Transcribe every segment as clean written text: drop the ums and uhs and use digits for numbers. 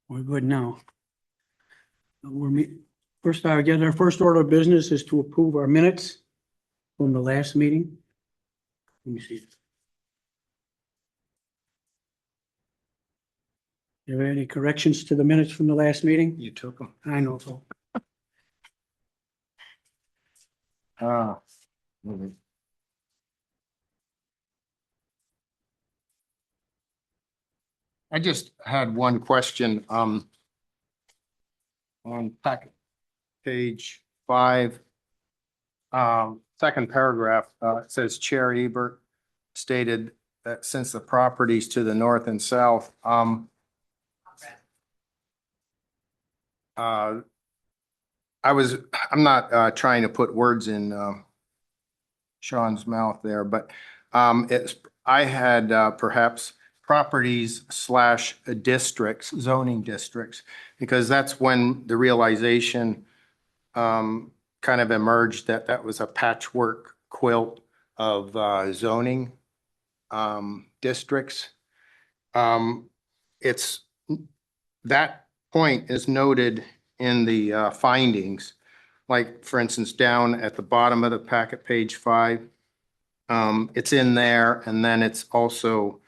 We're good now. First, our first order of business is to approve our minutes from the last meeting. Let me see. Are there any corrections to the minutes from the last meeting? You took them. I know, so. I just had one question, on packet page 5. Second paragraph, it says Chair Ebert stated that since the properties to the north and south, I'm not trying to put words in Sean's mouth there, but I had perhaps properties / districts, zoning districts, because that's when the realization kind of emerged that that was a patchwork quilt of zoning districts. It's that point is noted in the findings, like for instance, down at the bottom of the packet, page 5. It's in there, and then it's also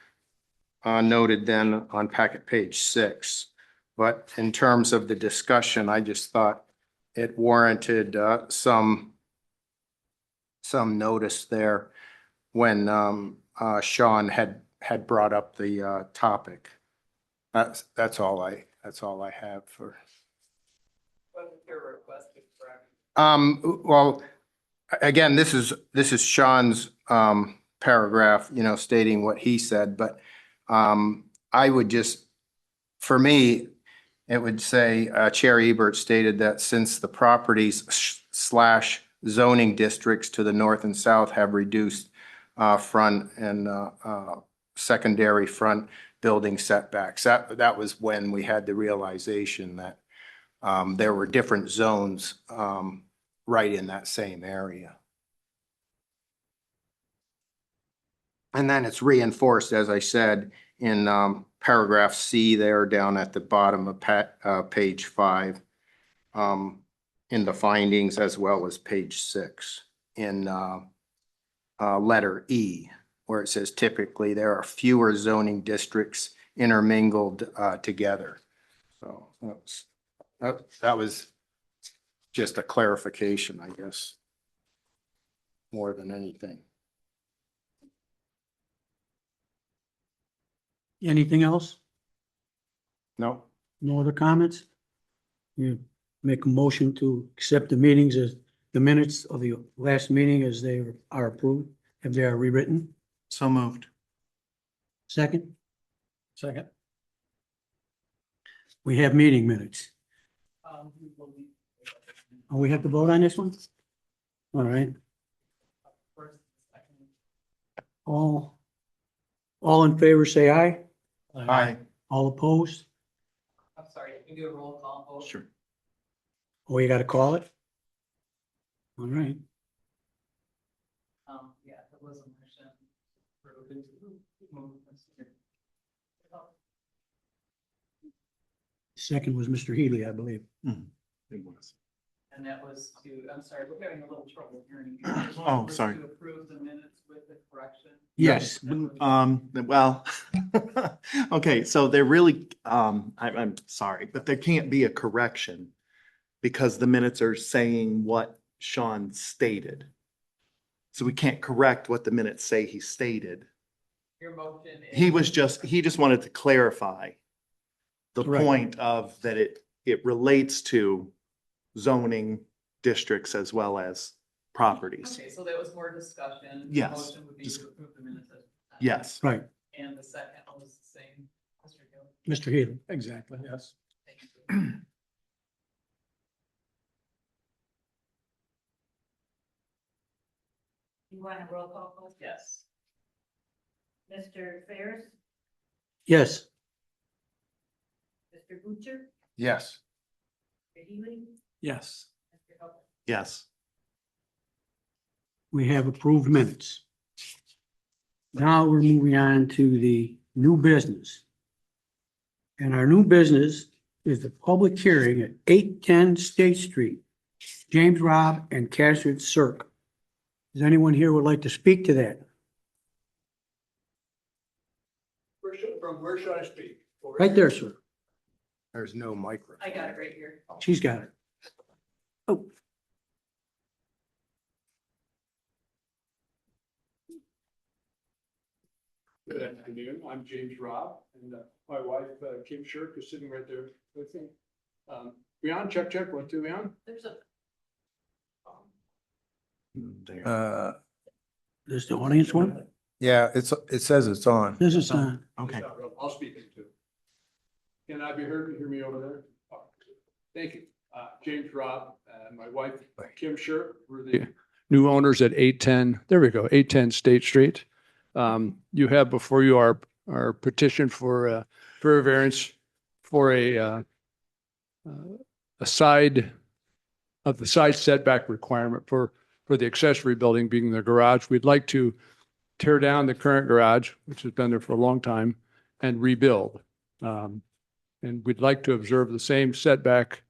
noted then on packet page 6. But in terms of the discussion, I just thought it warranted some notice there when Sean had brought up the topic. That's all I have for. Wasn't your request correct? Well, again, this is Sean's paragraph, stating what he said, but I would just, for me, it would say Chair Ebert stated that since the properties / zoning districts to the north and south have reduced front and secondary front building setbacks, that was when we had the realization that there were different zones right in that same area. And then it's reinforced, as I said, in paragraph C there down at the bottom of page 5 in the findings, as well as page 6 in letter E, where it says typically there are fewer zoning districts intermingled together. So that was just a clarification, I guess, more than anything. Anything else? No? No other comments? You make a motion to accept the meetings as the minutes of the last meeting as they are approved, if they are rewritten. So moved. Second, Second. we have meeting minutes. Oh, we have to vote on this one? All right. All in favor, say aye. Aye. All opposed? I'm sorry, you can do a roll call vote. Sure. Oh, you gotta call it? All right. Yeah, there was a motion. Second was Mr. Healy, I believe. It was. And that was to, I'm sorry, we're having a little trouble hearing you. Oh, Was sorry. To approve the minutes with the correction. Yes. Well, okay, so they're really, I'm sorry, but there can't be a correction because the minutes are saying what Sean stated. So we can't correct what the minutes say he stated. Your motion is. He just wanted to clarify the Correct. point of that it relates to zoning districts as well as properties. Okay, so that was more discussion. The Yes. Motion would be to approve the minutes. As presented. Yes. Right, And the second was the same. Mr. Gill. Mr. Healy. Exactly, yes. Thank you. You want a roll call, vote? Yes. Mr. Ferris, Yes. Mr. Butcher, Yes. Mr. Healy, Yes. Mr. Hubble. Yes. We have approved minutes. Now we're moving on to the new business. And our new business is the public hearing at 810 State Street, James Robb and Catherine Cirque. Does anyone here would like to speak to that? From where should I speak? Right there, sir. There's no microphone. I got it right here. She's got it. Oh, Good afternoon. I'm James Robb, and my wife, Kim Shirk, is sitting right there with me. Leon, check, 1, 2, Leon. There's a, There. there's the audience one. Yeah, it says it's on. This is on. Okay. I'll speak into it. Can I be heard? Can you hear me over there? Oh, thank you. James Robb and my wife, Kim Shirk, we're the new owners at 810, there we go, 810 State Street. You have before you our petition for a variance for a side of the side setback requirement for the accessory building being the garage. We'd like to tear down the current garage, which has been there for a long time, and rebuild. And we'd like to observe the same setback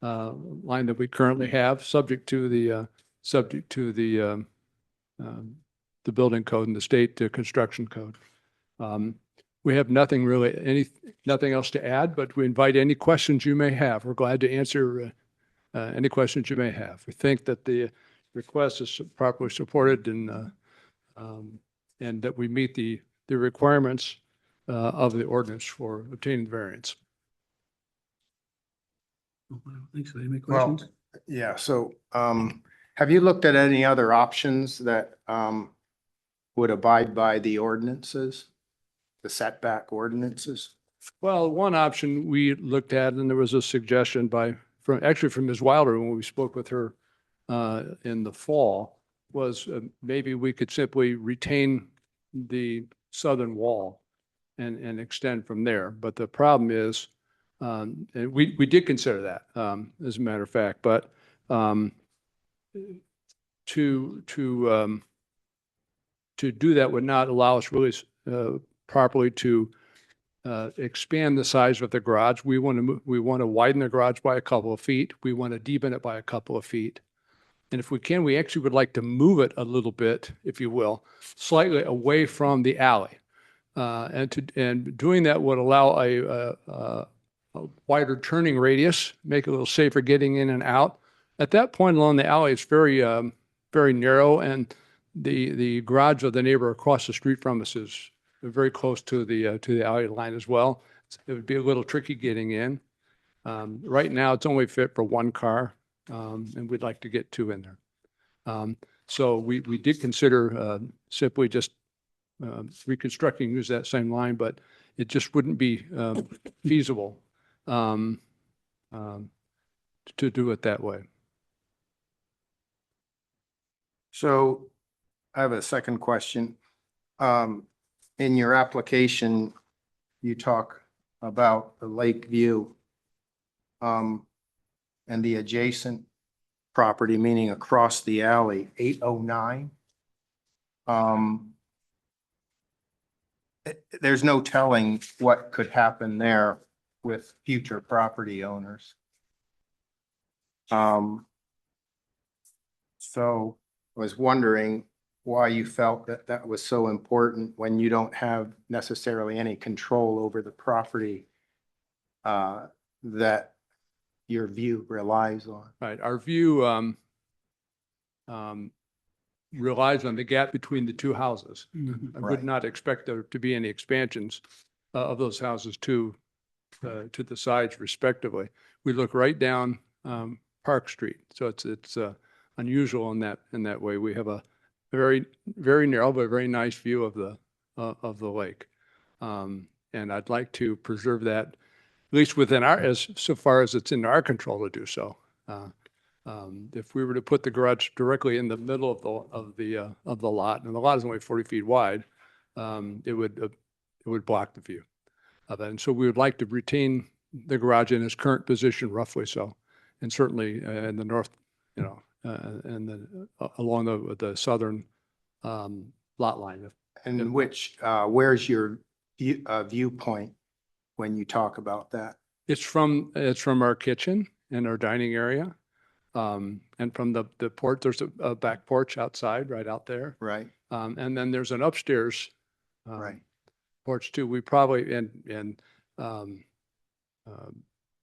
line that we currently have, subject to the building code and the state construction code. We have nothing really, nothing else to add, but we invite any questions you may have. We're glad to answer any questions you may have. We think that the request is properly supported and that we meet the requirements of the ordinance for obtaining the variance. I don't think so. Any Well, questions? yeah, so have you looked at any other options that would abide by the ordinances, the setback ordinances? Well, one option we looked at, and there was a suggestion from Ms. Wilder when we spoke with her in the fall, was maybe we could simply retain the southern wall and extend from there. But the problem is, and we did consider that, as a matter of fact, but to do that would not allow us really properly to expand the size of the garage. We want to widen the garage by a couple of feet. We want to deepen it by a couple of feet. And if we can, we actually would like to move it a little bit, if you will, slightly away from the alley. And doing that would allow a wider turning radius, make it a little safer getting in and out. At that point along the alley, it's very narrow, and the garage of the neighbor across the street from us is very close to the alley line as well. It would be a little tricky getting in. Right now, it's only fit for one car, and we'd like to get two in there. So we did consider simply just reconstructing, use that same line, but it just wouldn't be feasible to do it that way. So I have a second question. In your application, you talk about the lake view and the adjacent property, meaning across the alley, 809. There's no telling what could happen there with future property owners. So I was wondering why you felt that that was so important when you don't have necessarily any control over the property that your view relies on. Right. Our view relies on the gap between the two houses. I would Right. not expect there to be any expansions of those houses to the sides respectively. We look right down Park Street, so it's unusual in that way. We have a very, very narrow but very nice view of the lake, and I'd like to preserve that, at least within so far as it's in our control to do so. If we were to put the garage directly in the middle of the lot, and the lot is only 40 feet wide, it would block the view of it. And so we would like to retain the garage in its current position, roughly so, and certainly in the north, and then along the southern lot line. And where's your viewpoint when you talk about that? It's from our kitchen and our dining area. And from the porch, there's a back porch outside, right out there. Right, And then there's an upstairs right. porch too. We probably, um,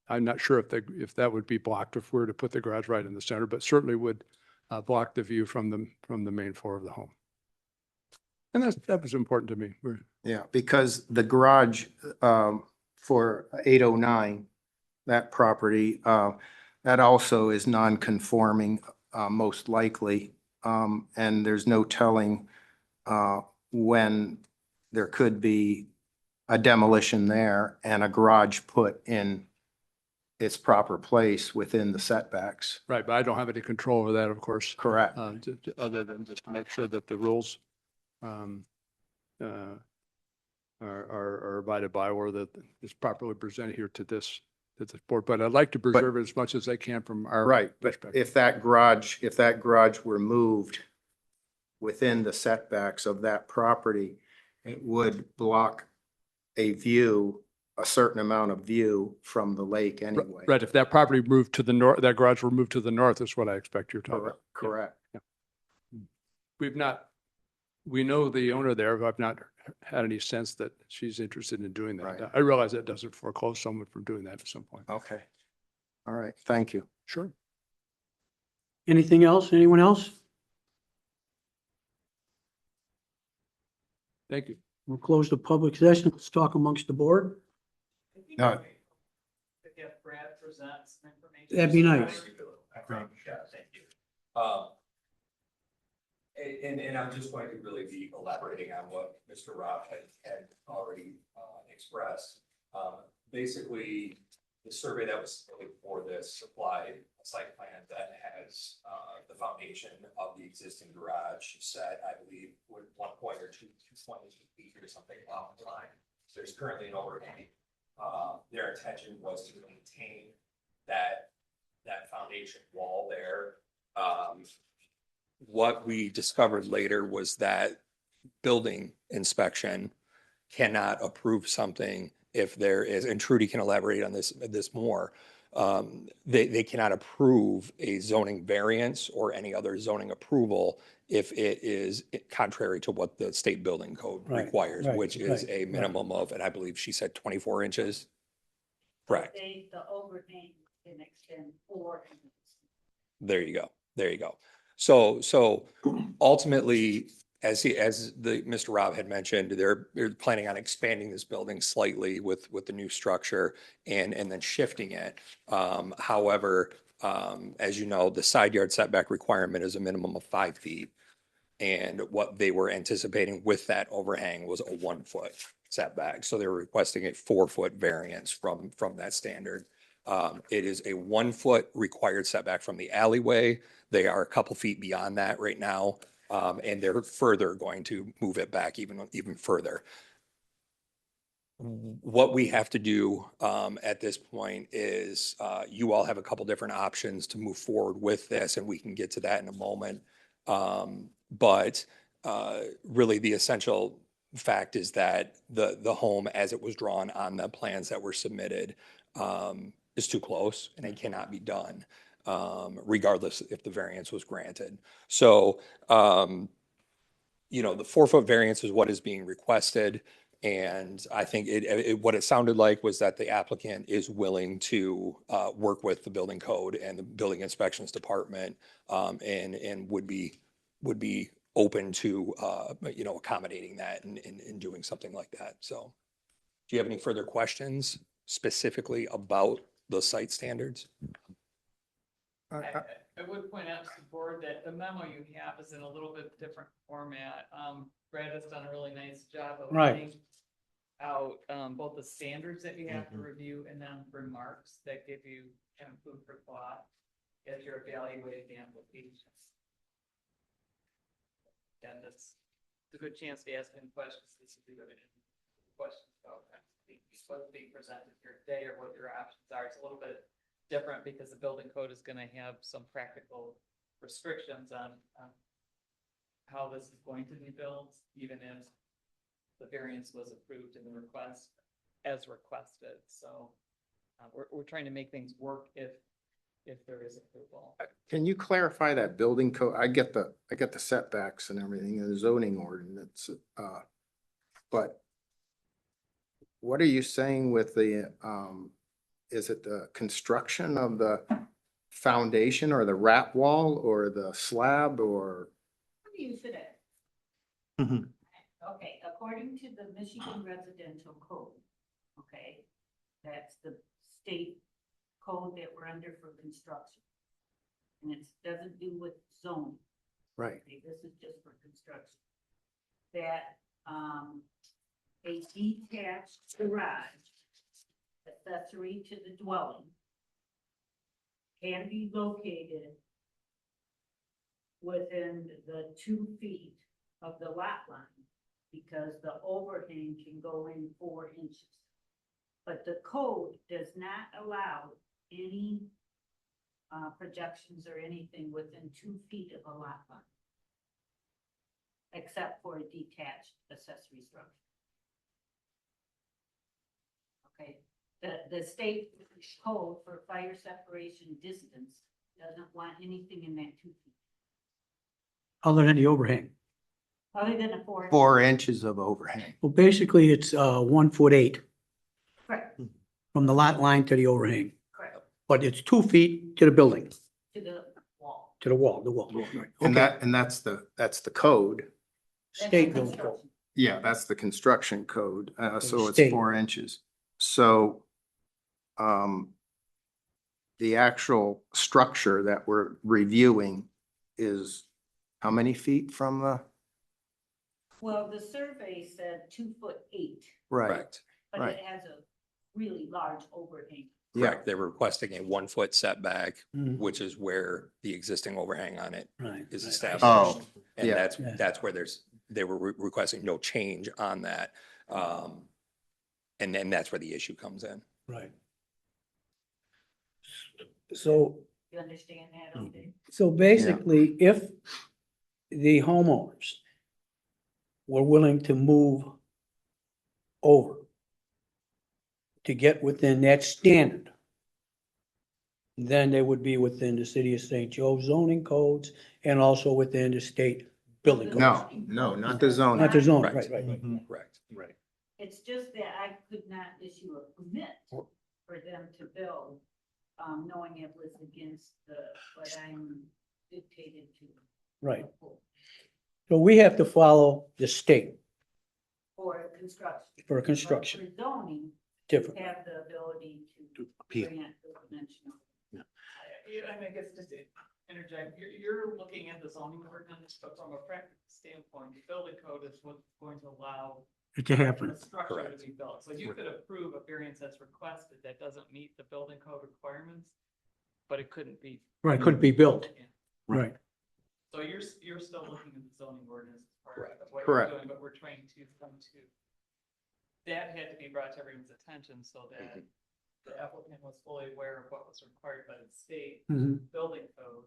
I'm not sure if that would be blocked if we were to put the garage right in the center, but certainly would block the view from the main floor of the home. And that was important to me. Yeah, because the garage for 809, that property, that also is non-conforming, most likely. And there's no telling when there could be a demolition there and a garage put in its proper place within the setbacks. Right, but I don't have any control over that, of course, Correct. other than just to make sure that the rules are abided by, or that it's properly presented here to this board. But I'd like to preserve it as much as I can from our Right, but perspective. if that garage were moved within the setbacks of that property, it would block a certain amount of view from the lake anyway. Right, if that property moved to the north, that garage were moved to the north is what I expect you're talking about. Correct. We know the owner there, but I've not had any sense that she's interested in doing Right. that. I realize that doesn't foreclose someone from doing that at some point. Okay. All right, thank you. Sure. Anything else? Anyone else? Thank you. We'll close the public session. Let's talk amongst the board. No. If Brad presents some information. That'd be nice. Yeah, thank you. And I'm just going to really be elaborating on what Mr. Rob had already expressed. Basically, the survey that was submitted for this supplied a site plan that has the foundation of the existing garage set, I believe, with 1 or 2 feet or something along the line. There's currently an overhang. Their intention was to maintain that foundation wall there. What we discovered later was that building inspection cannot approve something if there is, and Trudy can elaborate on this more. They cannot approve a zoning variance or any other zoning approval if it is contrary to what the state building code Right, requires, right, which is right, a right. minimum of, and I believe she said 24 inches. Correct. The overhang can extend 4 inches. There you go. There you go. So ultimately, Mr. Rob had mentioned, they're planning on expanding this building slightly with the new structure and then shifting it. However, as you know, the side yard setback requirement is a minimum of 5 feet. And what they were anticipating with that overhang was a 1 foot setback. So they were requesting a 4 foot variance from that standard. It is a 1 foot required setback from the alleyway. They are a couple feet beyond that right now. And they're further going to move it back even further. What we have to do at this point is you all have a couple different options to move forward with this, and we can get to that in a moment. But really the essential fact is that the home as it was drawn on the plans that were submitted is too close and it cannot be done, regardless if the variance was granted. So, the 4 foot variance is what is being requested. And I think what it sounded like was that the applicant is willing to work with the building code and the building inspections department, and would be open to accommodating that and doing something like that. So, do you have any further questions specifically about the site standards? I would point out to the board that the memo you have is in a little bit different format. Brad has done a really nice job of Right. laying out both the standards that you have to review and then remarks that give you kind of food for thought as you're evaluating the application. And it's a good chance to ask any questions. This would be good. Questions about what's being presented here today or what your options are. It's a little bit different because the building code is going to have some practical restrictions on how this is going to be built, even if the variance was approved in the request as requested. So We're trying to make things work if there is approval. Can you clarify that building code? I get the setbacks and everything in the zoning ordinance, but what are you saying with the, is it the construction of the foundation or the wrap wall or the slab or? What do you fit it? Mhm. Okay, according to the Michigan Residential Code, okay, that's the state code that we're under for construction. And it doesn't do with zoning. Right. Okay, this is just for construction. That, a detached garage accessory to the dwelling can be located within the 2 feet of the lot line, because the overhang can go in 4 inches. But the code does not allow any projections or anything within 2 feet of a lot line, except for a detached accessory structure. Okay, the state code for fire separation distance doesn't want anything in that 2 feet, Other than the overhang. other than a 4. 4 inches of overhang. Well, basically, it's 1'8" Correct, from the lot line to the overhang, correct, but it's 2 feet to the building, to the wall. to the wall, right. And Okay. that's the code. That's State the building code. construction. Yeah, that's the construction code. So it's State. 4 inches. So, the actual structure that we're reviewing is how many feet from the? Well, the survey said 2'8", Correct. but Right. it has a really large overhang. Yeah, Correct. They were requesting a 1 foot setback, Mhm. which is where the existing overhang on it Right. is right. established. Oh, And yeah. that's where they were requesting no change on that. And then that's where the issue comes in. Right. So, You understand that, okay? so basically, if the homeowners were willing to move over to get within that standard, then they would be within the city of St. Joe zoning codes and also within the state building codes. No, not the zoning. Not the zone, Right. right, right. Mhm. Correct. Right. It's just that I could not issue a permit for them to build, knowing it was against what I'm dictated to. Right. So we have to follow the state For construction. for But construction, For zoning, different. have the ability to Appeal. grant the dimensional. I guess just to interject, you're looking at the zoning ordinance, but from a practical standpoint, the building code is what's going to allow It to happen. the structure to Correct. be built. So you could approve a variance that's requested that doesn't meet the building code requirements, but it couldn't be. Right, couldn't be built. Yeah. Right. So you're still looking at the zoning ordinance as part of what you're Correct. doing, but we're trying to come to. That had to be brought to everyone's attention so that the applicant was fully aware of what was required by the state Mhm. building code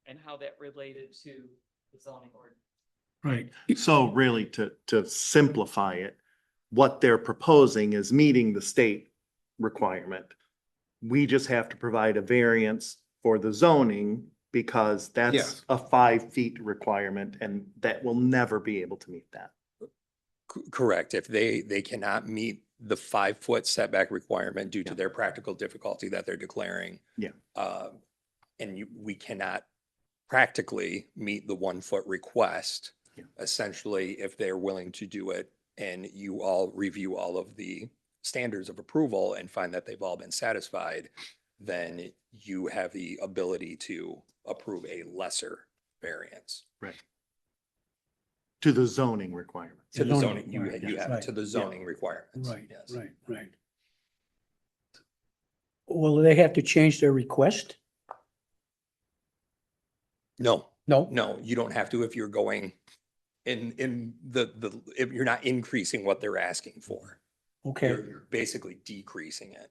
and how that related to the zoning ordinance. Right. So really, to simplify it, what they're proposing is meeting the state requirement. We just have to provide a variance for the zoning because that's Yes. a 5 feet requirement and that will never be able to meet that. Correct. If they cannot meet the 5 foot setback requirement due to Yeah. their practical difficulty that they're declaring. Yeah. And we cannot practically meet the 1 foot request. Yeah. Essentially, if they're willing to do it and you all review all of the standards of approval and find that they've all been satisfied, then you have the ability to approve a lesser variance. Right. To the zoning requirements. To the Zoning zoning, you requirements, have right. to the zoning requirements. Right, Yes. right, right. Will they have to change their request? No, No? no, you don't have to if you're going in if you're not increasing what they're asking for. Okay, You're basically decreasing it.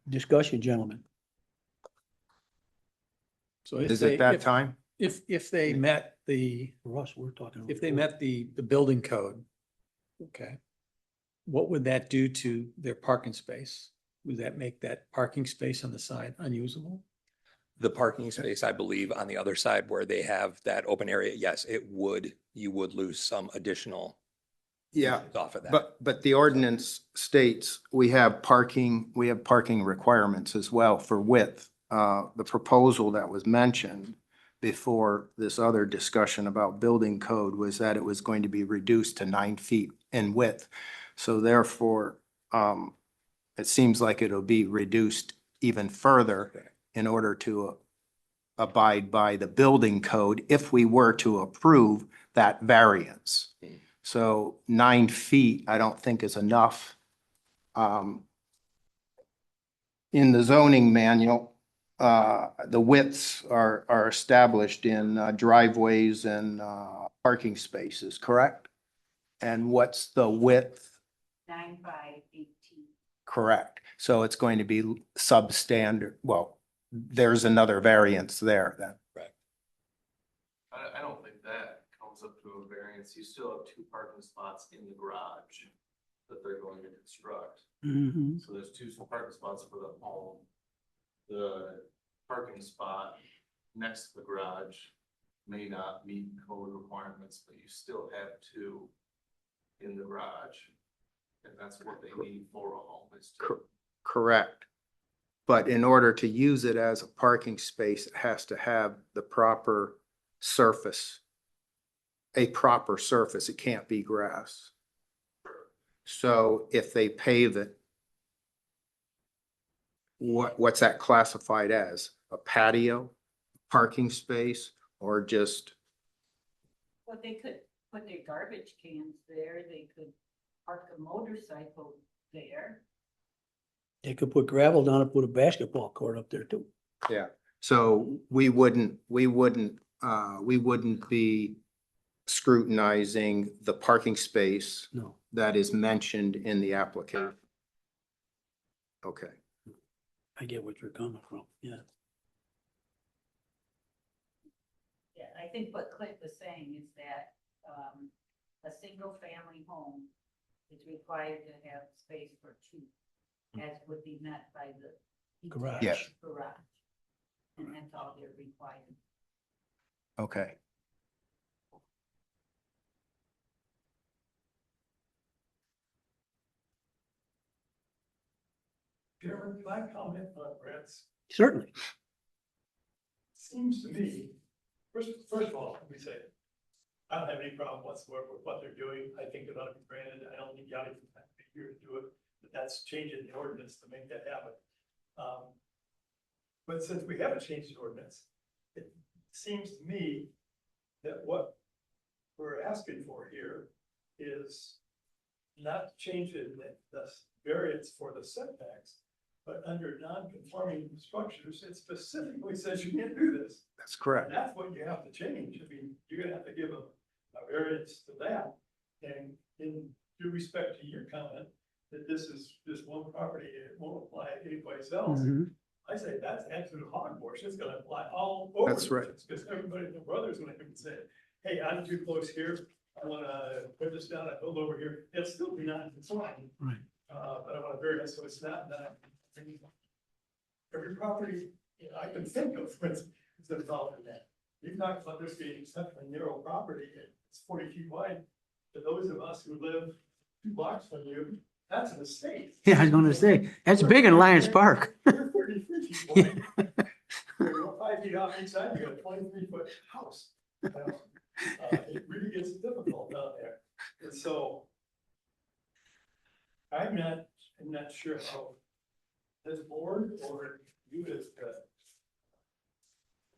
discussion, gentlemen. So if Is they, it that if, time? if they met the, Russ, we're talking. if they met the building code, okay, what would that do to their parking space? Would that make that parking space on the side unusable? The parking space, I believe, on the other side where they have that open area, yes, you would lose some additional Yeah, off of that. but the ordinance states we have parking requirements as well for width. The proposal that was mentioned before this other discussion about building code was that it was going to be reduced to 9 feet in width. So therefore, it seems like it'll be reduced even further in order to abide by the building code if we were to approve that variance. So 9 feet, I don't think is enough. In the zoning manual, the widths are established in driveways and parking spaces, correct? And what's the width? 9 by 18. Correct. So it's going to be substandard. Well, there's another variance there then. I don't think that comes up to a variance. You still have 2 parking spots in the garage that they're going to construct. Mhm. So there's 2 parking spots for the home. The parking spot next to the garage may not meet code requirements, but you still have 2 in the garage. And that's what they need for a home is to. Correct. But in order to use it as a parking space, it has to have the proper surface. A proper surface. It can't be grass. So if they pave it, what's that classified as? A patio, parking space, or just? Well, they could put their garbage cans there, they could park a motorcycle there. They could put gravel down and put a basketball court up there too. Yeah. So we wouldn't be scrutinizing the parking space No. that is mentioned in the application. Okay. I get what you're coming from, yeah. Yeah, I think what Clint was saying is that, a single family home is required to have space for 2, as would be met by the. Garage. Yes. Garage. And that's all they're required. Okay. Chairman, can I comment on Brett's? Certainly. Seems to me, first of all, let me say, I don't have any problem whatsoever with what they're doing. I think it ought to be granted. I don't think you ought to have to be here to do it, but that's changing the ordinance to make that happen. But since we haven't changed the ordinance, it seems to me that what we're asking for here is not changing the variance for the setbacks, but under non-conforming structures, it specifically says you can't do this. That's correct. And that's what you have to change. I mean, you're gonna have to give a variance to that. And in due respect to your comment, that this is just one property, it won't apply anyplace else. Mhm. I say that's absolute hogwash. It's gonna apply all over. That's right. Because everybody, the brother's gonna come and say, hey, I'm too close here. I wanna put this down, I build over here. It'll still be non-conforming. Right. But I want a variance, so it's not that. Every property, I can think of, for instance, is involved in that. You talked about this being such a narrow property, it's 40 feet wide. To those of us who live 2 blocks from you, that's an estate. Yeah, I was gonna say, that's big in Lions Park. You're 33 feet wide. You're 5 feet off each side, you got a 23-foot house. It really gets difficult down there. And so I'm not sure how this board or you as the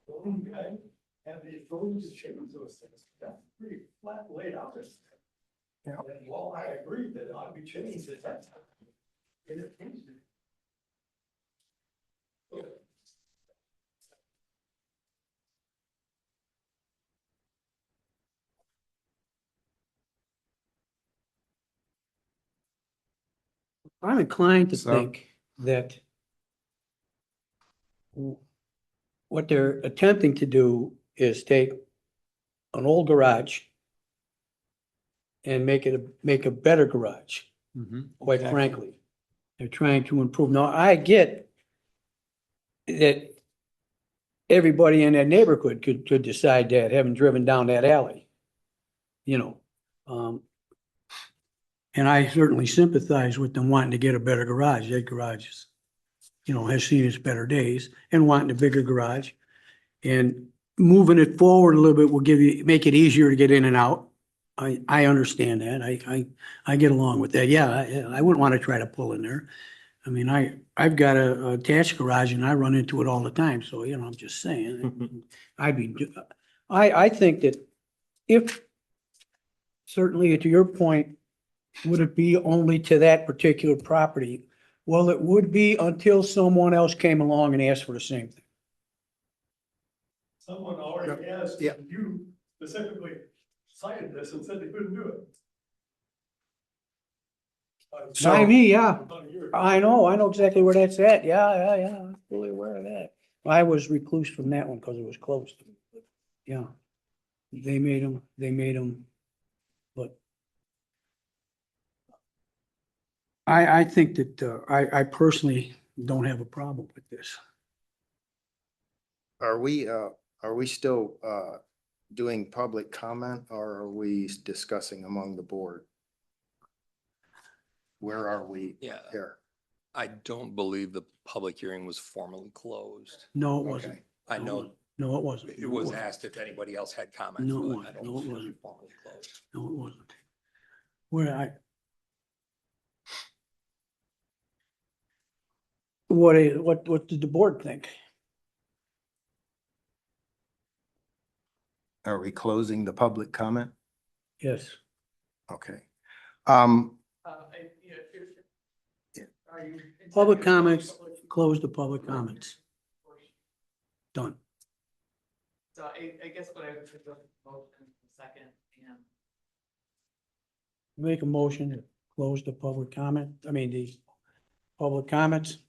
zoning guy have the authority to change those things. That's pretty flat laid out. Yeah. And while I agree that it ought to be changed at that time, it is changed. I'm inclined to So- think that what they're attempting to do is take an old garage and make a better garage. quite Exactly. frankly. They're trying to improve. Now, I get that everybody in that neighborhood could decide that, having driven down that alley. You know, and I certainly sympathize with them wanting to get a better garage. That garage is, has seen its better days and wanting a bigger garage. And moving it forward a little bit will make it easier to get in and out. I understand that. I get along with that. Yeah, I wouldn't want to try to pull in there. I mean, I've got a attached garage and I run into it all the time. So, I'm just saying, I think that if, certainly to your point, would it be only to that particular property? Well, it would be until someone else came along and asked for the same thing. Someone already asked, Yeah. you specifically cited this and said they couldn't do it. By me, yeah. About a year ago. I know exactly where that's at. Yeah. I'm fully aware of that. I was reclused from that one because it was closed. Yeah. They made them, but I think that, I personally don't have a problem with this. Are we still, doing public comment or are we discussing among the board? Where are we Yeah, here? I don't believe the public hearing was formally closed. No, it wasn't. Okay. I know No, it wasn't. it was asked if anybody else had comments, No, it but I wasn't. don't No, it think it wasn't. was formally closed. No, it wasn't. Where what did the board think? Are we closing the public comment? Yes. Okay. Are you? Public comments, close the public comments. Done. So I guess what I would do, motion second and. Make a motion to close the public comment, the public comments.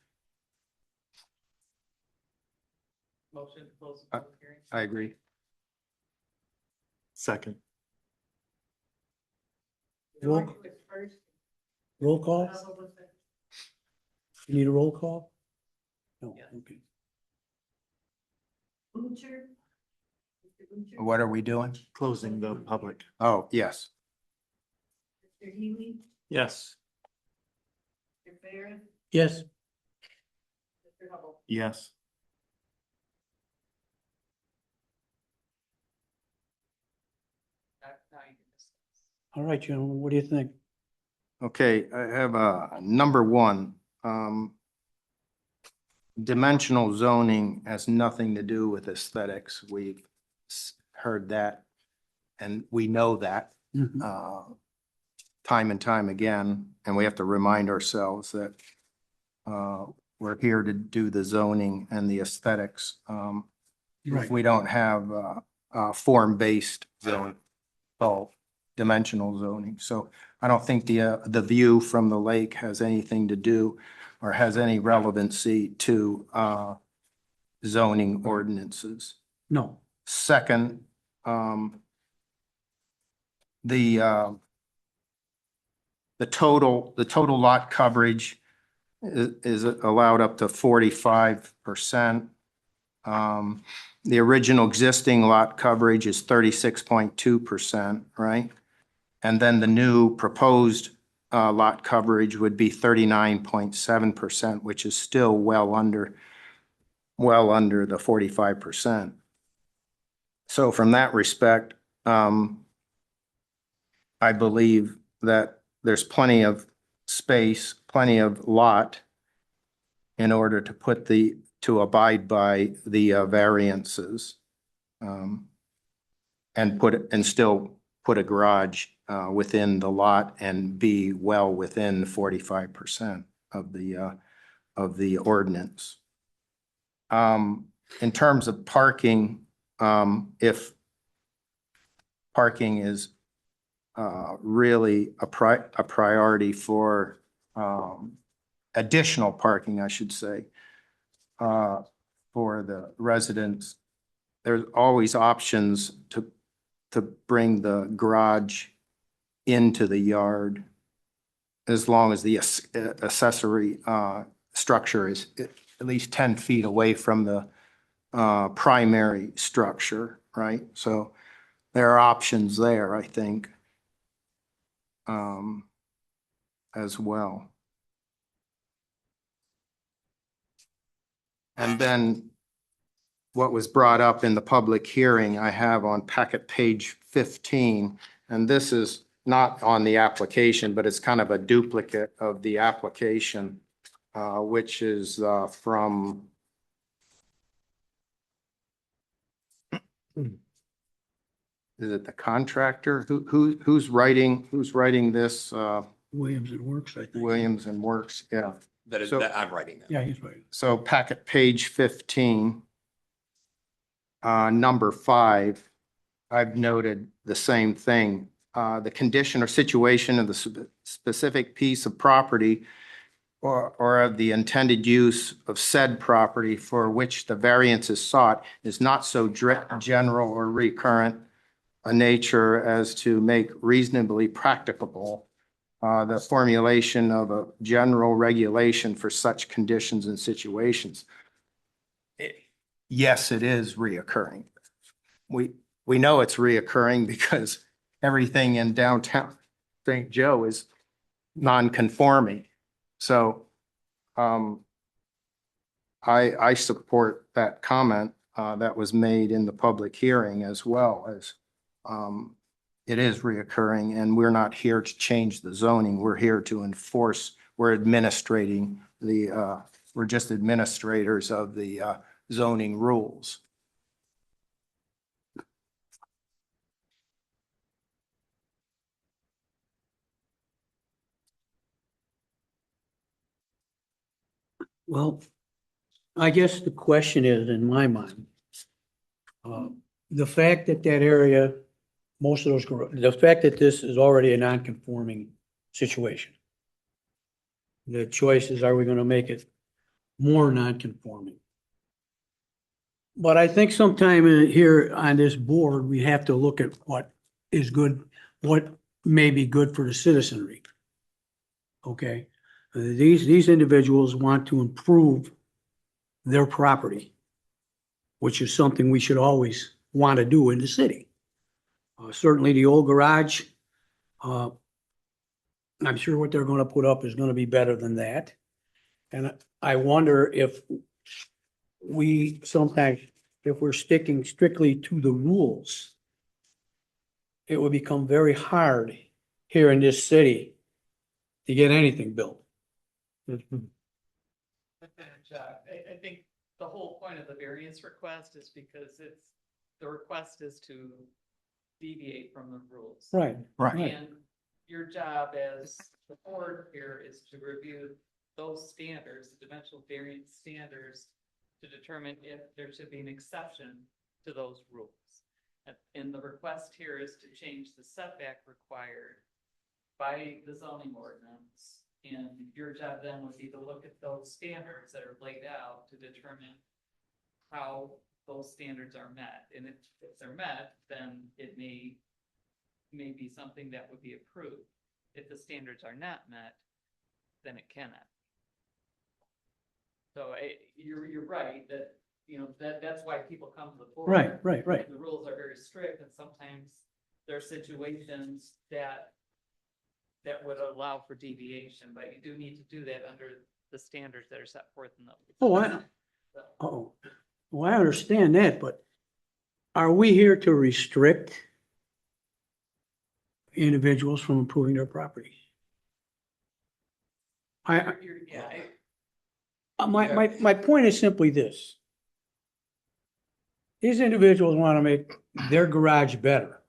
Motion to close the public hearing. I agree. Second. Roll, roll call? You need a roll call? No, Yes. okay. Butcher? Mr. Butcher? What are we doing? Closing the public. Oh, yes. Mr. Healy? Yes. Mr. Farren? Yes, Mr. Hubble. Yes. Now you can discuss. all right, gentlemen, what do you think? Okay, I have number one. Dimensional zoning has nothing to do with aesthetics. We've heard that. And we know that time and time again, and we have to remind ourselves that we're here to do the zoning and the aesthetics. Right. We don't have form-based zoning, so dimensional zoning. So I don't think the view from the lake has anything to do or has any relevancy to zoning ordinances. No, Second, the total lot coverage is allowed up to 45%. The original existing lot coverage is 36.2%, right? And then the new proposed lot coverage would be 39.7%, which is still well under the 45%. So from that respect, I believe that there's plenty of space, plenty of lot in order to abide by the variances. And still put a garage within the lot and be well within 45% of the ordinance. In terms of parking, if parking is really a priority for additional parking, I should say, for the residents, there's always options to bring the garage into the yard. as long as the accessory structure is at least 10 feet away from the primary structure, right? So there are options there, I think, as well. And then what was brought up in the public hearing, I have on packet page 15, and this is not on the application, but it's kind of a duplicate of the application, which is from is it the contractor? Who's writing this? Williams and Works, I think. Williams and Works, yeah. That is, So- that I'm writing that. Yeah, he's right. So packet page 15, number 5, I've noted the same thing. The condition or situation of the specific piece of property or of the intended use of said property for which the variance is sought is not so general or recurrent a nature as to make reasonably practicable the formulation of a general regulation for such conditions and situations. Yes, it is reoccurring. We know it's reoccurring because everything in downtown St. Joe is non-conforming. So I support that comment that was made in the public hearing, as well as it is reoccurring, and we're not here to change the zoning. We're here to enforce, we're administrating we're just administrators of the zoning rules. Well, I guess the question is, in my mind, the fact that that area, most of those, the fact that this is already a non-conforming situation. The choice is, are we going to make it more non-conforming? But I think sometime here on this board, we have to look at what is good, what may be good for the citizenry. Okay? These individuals want to improve their property, which is something we should always want to do in the city. Certainly the old garage, I'm sure what they're going to put up is going to be better than that. And I wonder if we sometimes, if we're sticking strictly to the rules, it would become very hard here in this city to get anything built. I think the whole point of the variance request is because the request is to deviate from the rules. Right. Right. And your job as the board here is to review those standards, the dimensional variance standards, to determine if there should be an exception to those rules. And the request here is to change the setback required by the zoning ordinance. And your job then would be to look at those standards that are laid out to determine how those standards are met. And if they're met, then it may be something that would be approved. If the standards are not met, then it cannot. So you're right that, that's why people come to the board. Right. The rules are very strict, and sometimes there are situations that would allow for deviation, but you do need to do that under the standards that are set forth in the. Well, I understand that, but are we here to restrict individuals from improving their property? My point is simply this. These individuals want to make their garage better.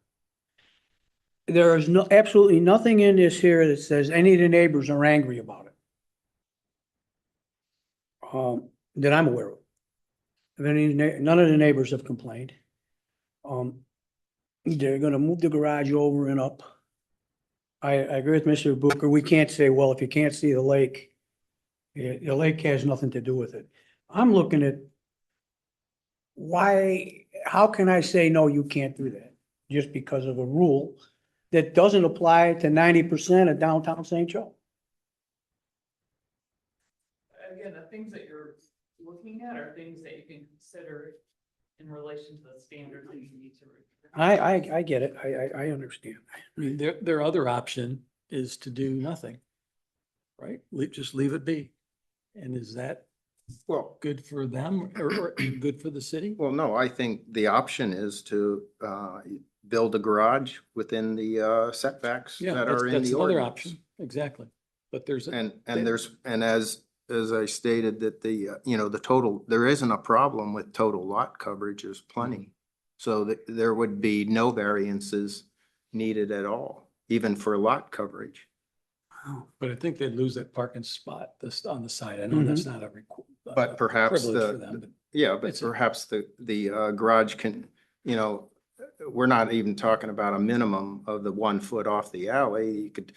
There is absolutely nothing in this here that says any of the neighbors are angry about it. That I'm aware of. None of the neighbors have complained. They're gonna move the garage over and up. I agree with Mr. Booker. We can't say, well, if you can't see the lake, the lake has nothing to do with it. I'm looking at how can I say, no, you can't do that? Just because of a rule that doesn't apply to 90% of downtown St. Joe. again, the things that you're looking at are things that you can consider in relation to the standards that you need to. I get it. I understand. I mean, their other option is to do nothing. Right? Just leave it be. And is that Well, good for them or good for the city? well, no, I think the option is to, build a garage within the, setbacks Yeah, that that's, are in that's the another ordinance. option. Exactly. But there's, And as I stated that the total, there isn't a problem with total lot coverage, there's plenty. So that there would be no variances needed at all, even for lot coverage. but I think they'd lose that parking spot this on the side. I know that's not a But perhaps privilege for them, but Yeah, but It's a- perhaps the garage can, we're not even talking about a minimum of the 1 foot off the alley. You could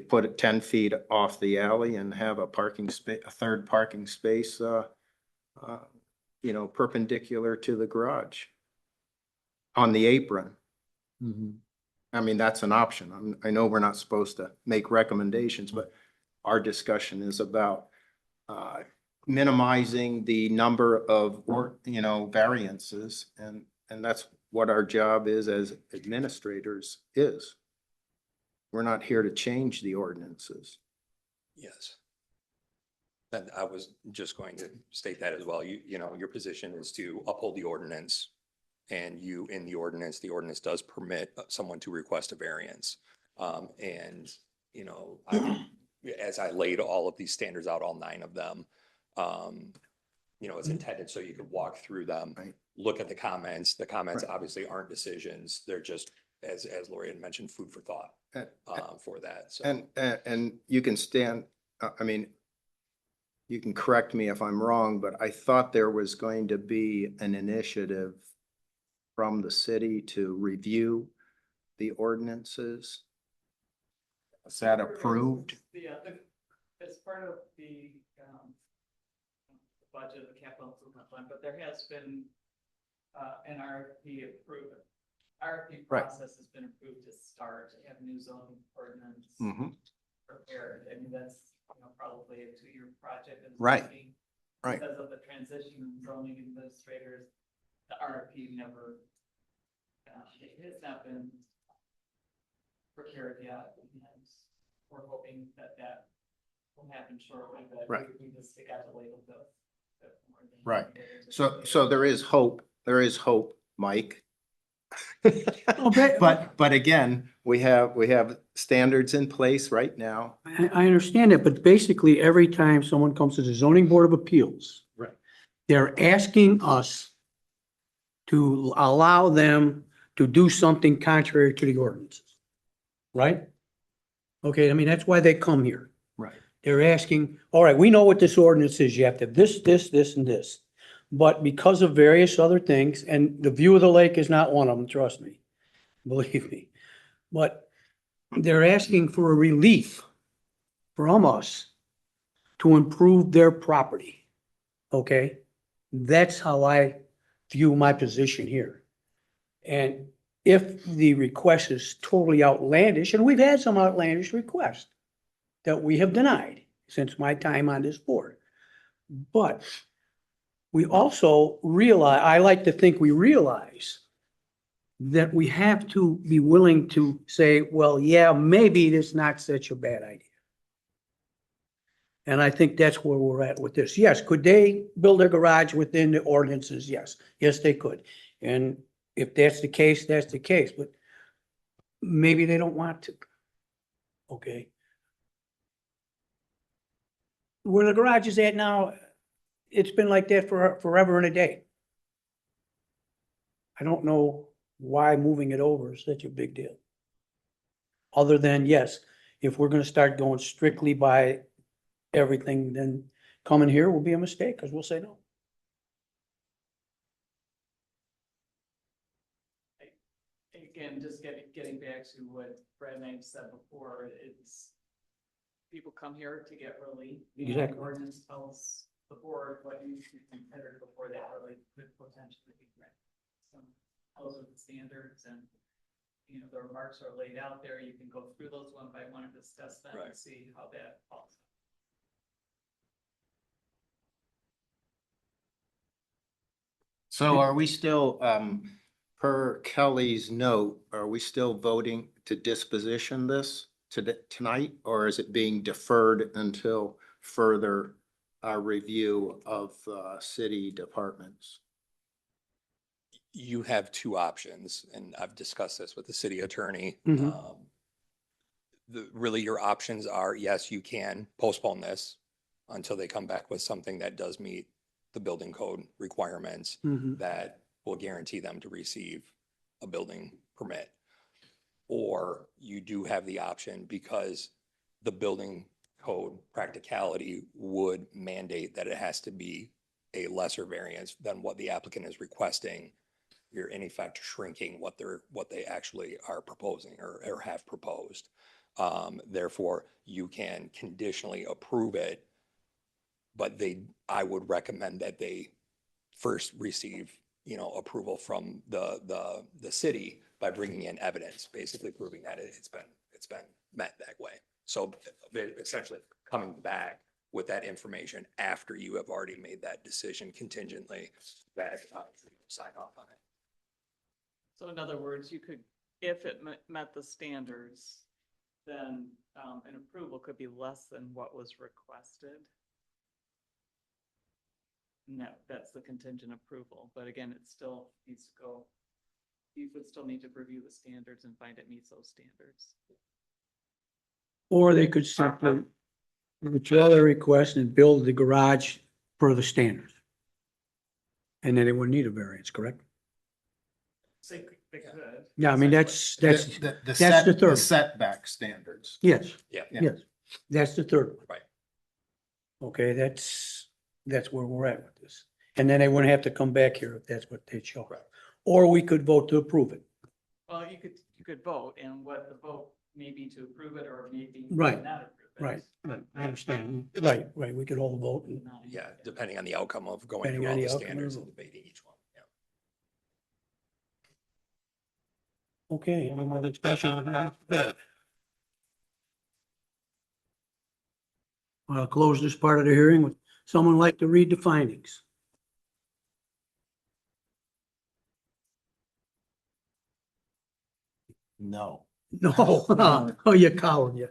put it 10 feet off the alley and have a parking space, a third parking space, perpendicular to the garage on the apron. Mhm. I mean, that's an option. I know we're not supposed to make recommendations, but our discussion is about minimizing the number of variances, and that's what our job is as administrators is. We're not here to change the ordinances. Yes. And I was just going to state that as well. Your position is to uphold the ordinance. And in the ordinance does permit someone to request a variance. As I laid all of these standards out, all 9 of them, it's intended so you could walk through them, Right. look at the comments. The comments Right. obviously aren't decisions. They're just, as Lori had mentioned, food for thought for that. So. And you can you can correct me if I'm wrong, but I thought there was going to be an initiative from the city to review the ordinances. Is that approved? Yeah, as part of the budget of the capital improvement fund, but there has been an RFP approved. RFP Right. process has been approved to start, to have new zoning ordinance Mhm. prepared. I mean, that's, probably a 2-year project. in Right. zoning. Right. Because of the transition in zoning administrators, the RFP never, it has not been prepared yet. And we're hoping that will happen shortly, but Right. we just got to wait a bit. more than- Right. So there is hope, Mike. But again, we have standards in place right now. I understand it, but basically every time someone comes to the zoning board of appeals. Right. They're asking us to allow them to do something contrary to the ordinances. Right? Okay, I mean, that's why they come here. Right. They're asking, all right, we know what this ordinance is. You have to have this, and this. But because of various other things, and the view of the lake is not one of them, trust me, believe me. But they're asking for a relief from us to improve their property. Okay? That's how I view my position here. And if the request is totally outlandish, and we've had some outlandish requests that we have denied since my time on this board. But we also realize, I like to think we realize that we have to be willing to say, well, yeah, maybe it's not such a bad idea. And I think that's where we're at with this. Yes, could they build a garage within the ordinances? Yes. Yes, they could. And if that's the case, that's the case, but maybe they don't want to. Okay. Where the garage is at now, it's been like that for forever and a day. I don't know why moving it over is such a big deal. Other than, yes, if we're gonna start going strictly by everything, then coming here will be a mistake, because we'll say no. Again, just getting back to what Brad and I said before, it's people come here to get relief. And Exactly. the ordinance tells the board what needs to be considered before that relief could potentially be granted. So those are the standards, and the remarks are laid out there. You can go through those one by one and discuss them and Right. see how that falls. So are we still, per Kelly's note, are we still voting to disposition this tonight? Or is it being deferred until further review of city departments? You have two options, and I've discussed this with the city attorney. Mhm. Really, your options are, yes, you can postpone this until they come back with something that does meet the building code requirements Mhm. that will guarantee them to receive a building permit. Or you do have the option, because the building code practicality would mandate that it has to be a lesser variance than what the applicant is requesting. You're in effect shrinking what they actually are proposing or have proposed. Therefore, you can conditionally approve it, but I would recommend that they first receive, approval from the city by bringing in evidence, basically proving that it's been met that way. So essentially coming back with that information after you have already made that decision contingently that sign off on it. So in other words, you could, if it met the standards, then an approval could be less than what was requested. No, that's the contingent approval, but again, it still needs to go, you would still need to review the standards and find it meets those standards. Or they could simply withdraw their request and build the garage per the standards. And then they wouldn't need a variance, correct? They could. Yeah, I mean, that's, The that's the third. setback standards. yes, Yeah. yes, that's the third one. Right. Okay, that's where we're at with this. And then they wouldn't have to come back here if that's what they show. Right. Or we could vote to approve it. Well, you could vote, and what the vote may be to approve it or maybe Right, not approve it. Right, I understand. Right, we could hold a vote and Yeah, depending on the outcome of going Depending through on all the the outcome of standards the and vote. debating each one. Yeah. okay, any more discussion on that? I'll close this part of the hearing. Would someone like to read the findings? No. No, oh, you're coward, you.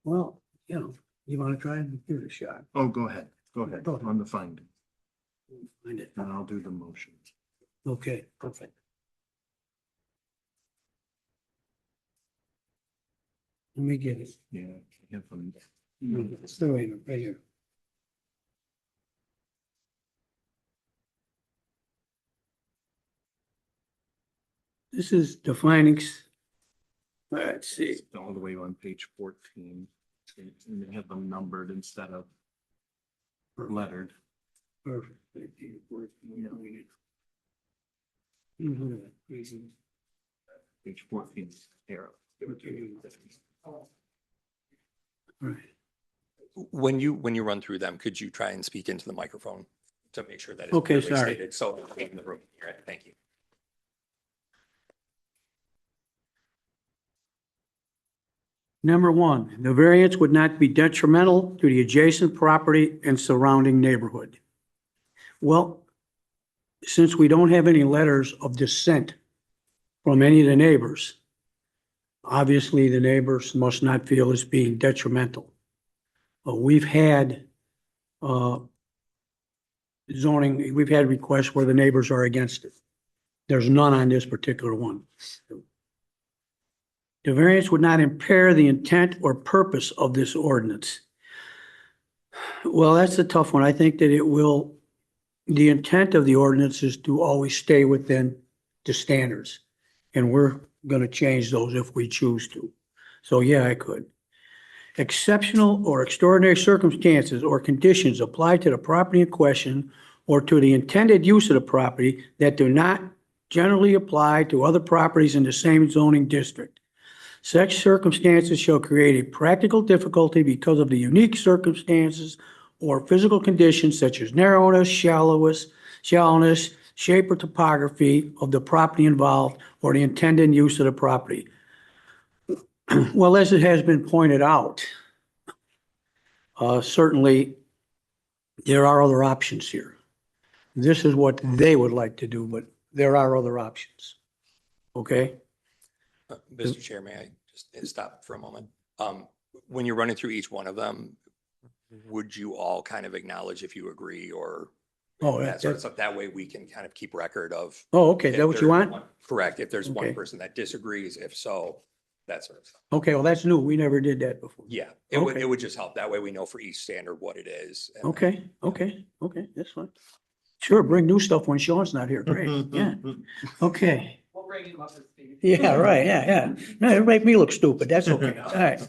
Well, you want to try and give it a shot? Oh, go ahead. Go ahead Go ahead. on the finding, Find it. and I'll do the motion. Okay, perfect. Let me get it. Yeah. I have them. Wait a minute, right here. This is the findings. Let's see. All the way on page 14. And they have them numbered instead of lettered. Perfect. Mhm. Page 14, arrow. Right. When you run through them, could you try and speak into the microphone to make sure that it's Okay, clearly sorry. stated? So in the room, all right, thank you. Number one, the variance would not be detrimental to the adjacent property and surrounding neighborhood. Well, since we don't have any letters of dissent from any of the neighbors, obviously the neighbors must not feel it's being detrimental. We've had zoning, we've had requests where the neighbors are against it. There's none on this particular one. The variance would not impair the intent or purpose of this ordinance. Well, that's a tough one. I think that it will, the intent of the ordinance is to always stay within the standards. And we're going to change those if we choose to. So yeah, I could. Exceptional or extraordinary circumstances or conditions apply to the property in question or to the intended use of the property that do not generally apply to other properties in the same zoning district. Such circumstances shall create a practical difficulty because of the unique circumstances or physical conditions such as narrowness, shallowness, shape or topography of the property involved or the intended use of the property. Well, as it has been pointed out, certainly there are other options here. This is what they would like to do, but there are other options. Okay? Mr. Chair, may I just stop for a moment? When you're running through each one of them, would you all kind of acknowledge if you agree or Oh, that sort of stuff? That way we can kind of keep record of. Oh, okay, is that if what you there's want? one- Correct. If there's one Okay. person that disagrees, if so, that sort of stuff. Okay, well, that's new. We never did that before. Yeah, Okay. it would just help. That way we know for each standard what it is. and then- Okay, that's fine. Sure, bring new stuff when Sean's not here. Great, yeah. Okay. We'll bring him up to speed. Yeah, right, yeah. No, it make me look stupid. That's okay. All right.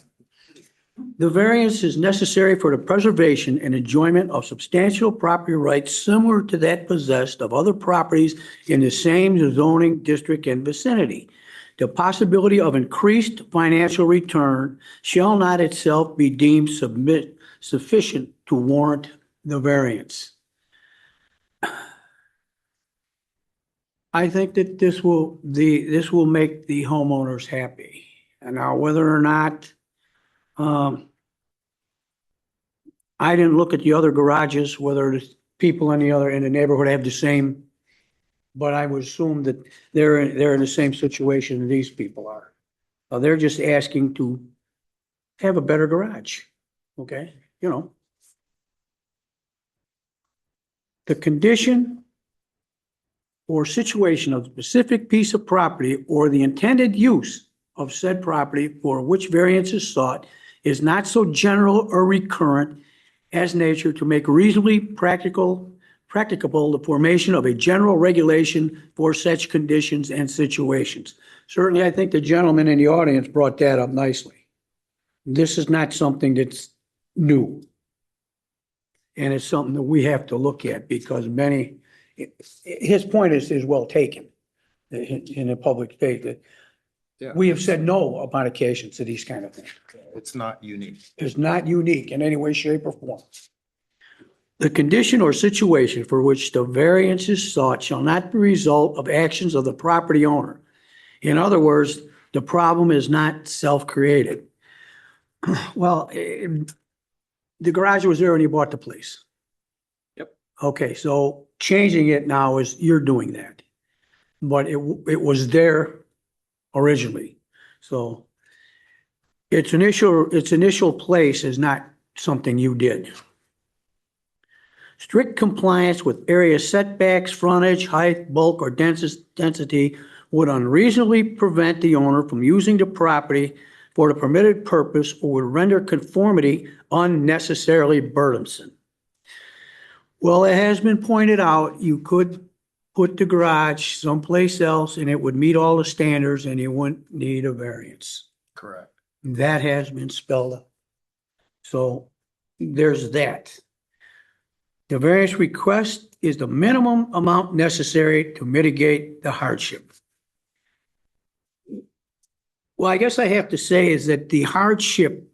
The variance is necessary for the preservation and enjoyment of substantial property rights similar to that possessed of other properties in the same zoning district and vicinity. The possibility of increased financial return shall not itself be deemed sufficient to warrant the variance. I think that this will make the homeowners happy. And now whether or not, I didn't look at the other garages, whether the people in the neighborhood have the same, but I would assume that they're in the same situation these people are. They're just asking to have a better garage, okay? You know. The condition or situation of specific piece of property or the intended use of said property for which variance is sought is not so general or recurrent as nature to make reasonably practicable the formation of a general regulation for such conditions and situations. Certainly, I think the gentleman in the audience brought that up nicely. This is not something that's new. And it's something that we have to look at because his point is well taken in the public state that Yeah. we have said no upon occasion to these kind of things. It's not unique. Is not unique in any way, shape, or form. The condition or situation for which the variance is sought shall not be the result of actions of the property owner. In other words, the problem is not self-created. Well, the garage was there when you bought the place. Yep. Okay, so changing it now is, you're doing that. But it was there originally. So its initial place is not something you did. Strict compliance with area setbacks, frontage, height, bulk, or density would unreasonably prevent the owner from using the property for the permitted purpose or would render conformity unnecessarily burdensome. Well, it has been pointed out, you could put the garage someplace else and it would meet all the standards and you wouldn't need a variance. Correct. That has been spelled out. So there's that. The variance request is the minimum amount necessary to mitigate the hardship. Well, I guess I have to say is that the hardship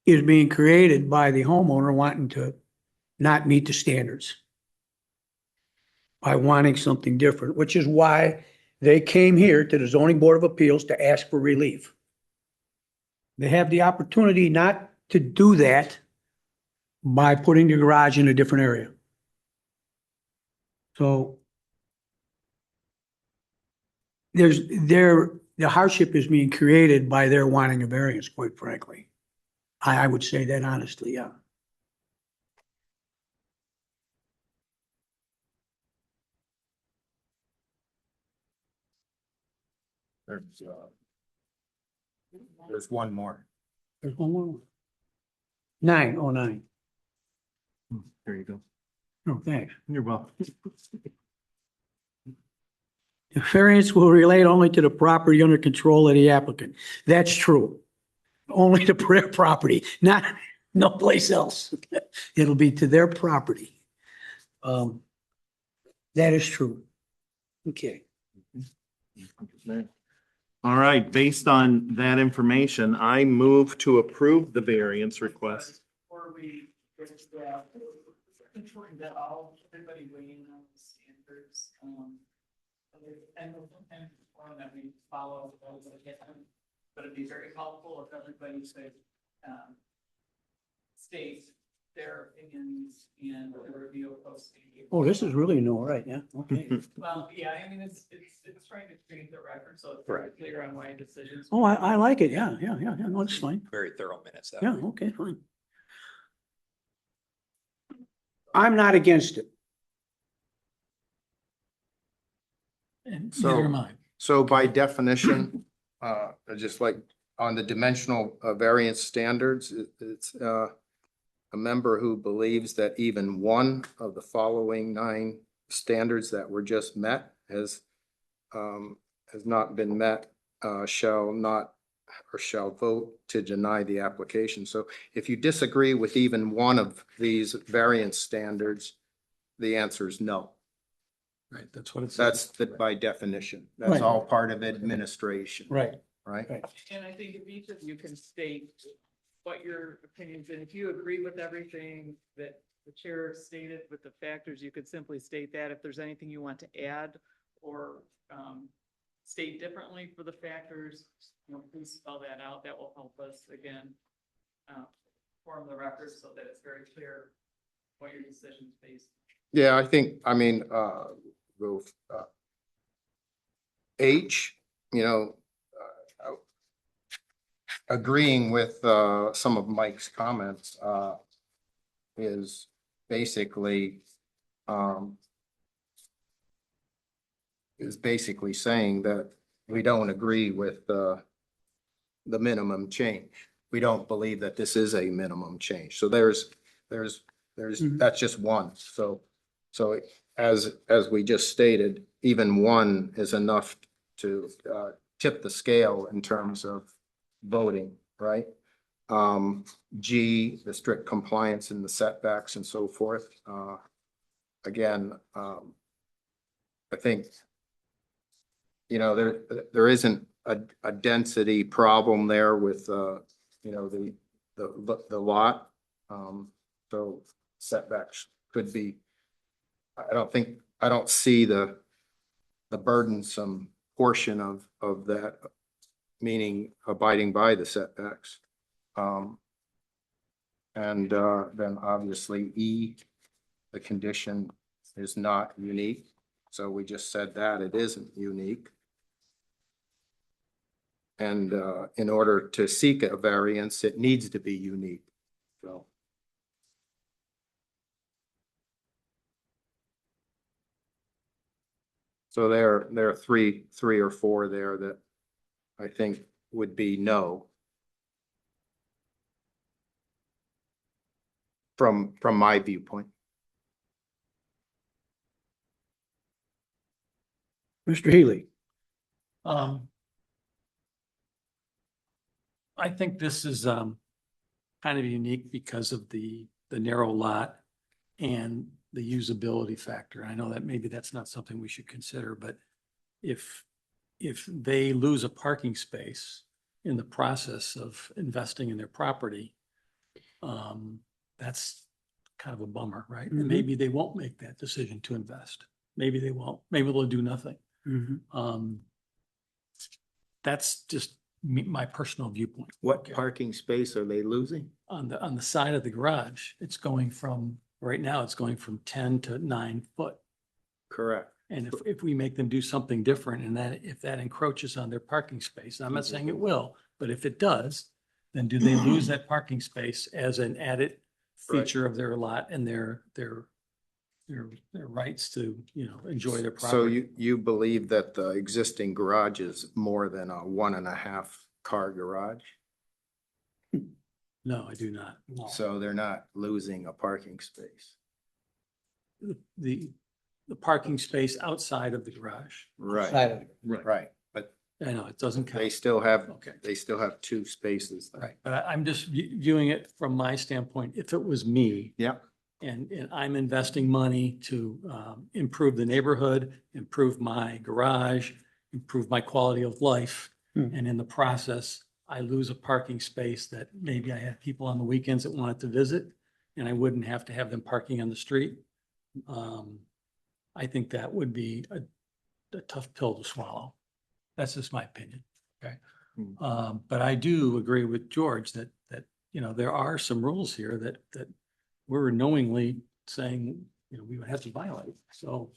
is being created by the homeowner wanting to not meet the standards. By wanting something different, which is why they came here to the Zoning Board of Appeals to ask for relief. They have the opportunity not to do that by putting the garage in a different area. So the hardship is being created by their wanting a variance, quite frankly. I would say that honestly, yeah. There's one more. There's one more. 909. There you go. Oh, thanks. You're welcome. The variance will relate only to the property under control of the applicant. That's true. Only to their property, not no place else. It'll be to their property. That is true. Okay. All right, based on that information, I move to approve the variance request. Before we get to that, it's important that everybody weigh in on the standards. And one that we follow, but it'd be very helpful if everybody said, states their opinions and the review of posting. Oh, this is really no, right, yeah, okay. Well, yeah, I mean, it's trying to create the record, so it's very clear on why decisions. Oh, I like it, yeah, no, it's fine. Very thorough minutes. that Yeah, way. okay, fine. I'm not against it. And So- neither am I. So by definition, just like on the dimensional variance standards, it's a member who believes that even one of the following 9 standards that were just met has not been met, shall not or shall vote to deny the application. So if you disagree with even one of these variance standards, the answer is no. Right, that's what it says. That's by definition. That's Right. all part of administration. Right. Right? Right. And I think if each of you can state what your opinions, and if you agree with everything that the chair stated with the factors, you could simply state that. If there's anything you want to add or state differently for the factors, please spell that out. That will help us again form the record so that it's very clear what your decision's based. Yeah, I think, with H, agreeing with some of Mike's comments is basically saying that we don't agree with the minimum change. We don't believe that this is a minimum change. So that's just one. So as we just stated, even one is enough to tip the scale in terms of voting, right? G, the strict compliance and the setbacks and so forth. Again, I think, there isn't a density problem there with, the lot. So setbacks could be, I don't see the burdensome portion of that, meaning abiding by the setbacks. And then obviously E, the condition is not unique. So we just said that it isn't unique. And in order to seek a variance, it needs to be unique. So there are three or four there that I think would be no. From my viewpoint. Mr. Healy, I think this is kind of unique because of the narrow lot and the usability factor. I know that maybe that's not something we should consider, but if they lose a parking space in the process of investing in their property, that's kind of a bummer, right? And Mhm. maybe they won't make that decision to invest. Maybe they won't. Maybe they'll do nothing. That's just my personal viewpoint. What parking space are they losing? On the side of the garage, it's going from, right now, it's going from 10 to 9 foot. Correct. And if we make them do something different and if that encroaches on their parking space, and I'm not saying it will, but if it does, then do they lose that parking space as an added feature of their lot and their rights to, enjoy their So property? you believe that the existing garage is more than a 1.5 car garage? No, I do not. So they're not losing a parking space. The parking space outside of the garage. Right, side of it. right. But I know, it doesn't they count. still have, Okay. 2 spaces. there. Right, but I'm just viewing it from my standpoint. If it was me Yeah, and I'm investing money to improve the neighborhood, improve my garage, improve my quality of life. Hmm. And in the process, I lose a parking space that maybe I have people on the weekends that wanted to visit and I wouldn't have to have them parking on the street. I think that would be a tough pill to swallow. That's just my opinion. Okay. But I do agree with George that there are some rules here that we're knowingly saying, we would have to violate, so.